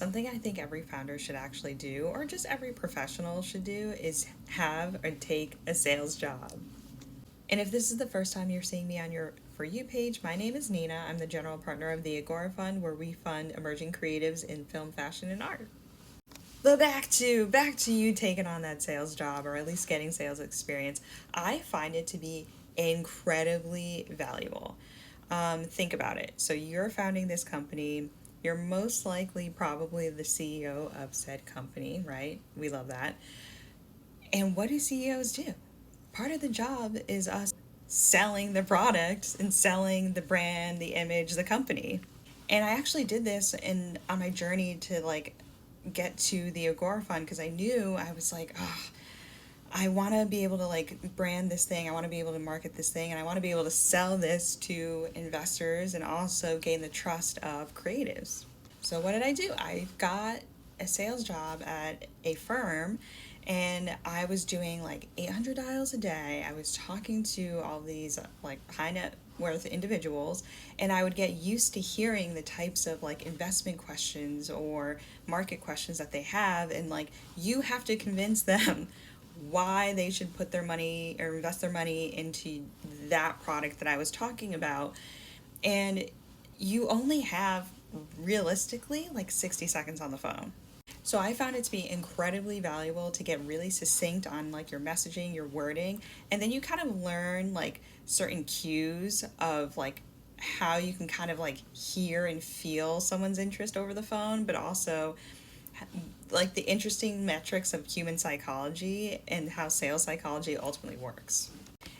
Something I think every founder should actually do, or just every professional should do, is have or take a sales job. And if this is the first time you're seeing me on your For You page, my name is Nina. I'm the general partner of the Agora Fund, where we fund emerging creatives in film, fashion, and art. But back to you taking on that sales job, or at least getting sales experience. I find it to be incredibly valuable. Think about it. So you're founding this company. You're most likely probably the CEO of said company, right? We love that. And what do CEOs do? Part of the job is us selling the product and selling the brand, the image, the company. And I actually did this in on my journey to like get to the Agora Fund, because I knew I was like, oh, I want to be able to like brand this thing. I want to be able to market this thing, and I want to be able to sell this to investors and also gain the trust of creatives. So what did I do? I got a sales job at a firm, and I was doing like 800 dials a day. I was talking to all these like high net worth individuals, and I would get used to hearing the types of like investment questions or market questions that they have, and like you have to convince them why they should put their money or invest their money into that product that I was talking about. And you only have realistically like 60 seconds on the phone. So I found it to be incredibly valuable to get really succinct on like your messaging, your wording, and then you kind of learn like certain cues of like how you can kind of like hear and feel someone's interest over the phone, but also like the interesting metrics of human psychology and how sales psychology ultimately works.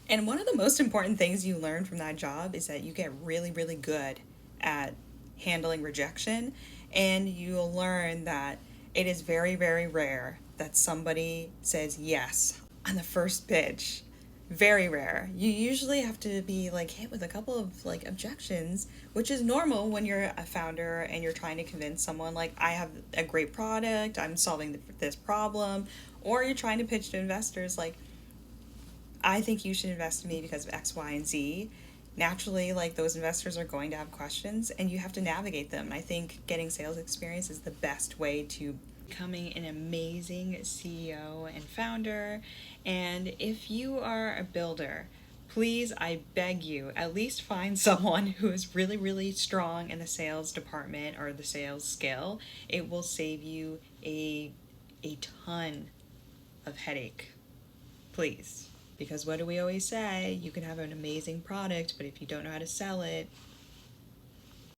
And one of the most important things you learn from that job is that you get really, really good at handling rejection. And you'll learn that it is very, very rare that somebody says yes on the first pitch. Very rare. You usually have to be like hit with a couple of like objections, which is normal when you're a founder and you're trying to convince someone like I have a great product, I'm solving this problem, or you're trying to pitch to investors like I think you should invest in me because of X, Y, and Z. Naturally, like those investors are going to have questions and you have to navigate them. And I think getting sales experience is the best way to becoming an amazing CEO and founder. And if you are a builder, please, I beg you, at least find someone who is really, really strong in the sales department or the sales skill. It will save you a ton of headache. Please. Because what do we always say? You can have an amazing product, but if you don't know how to sell it,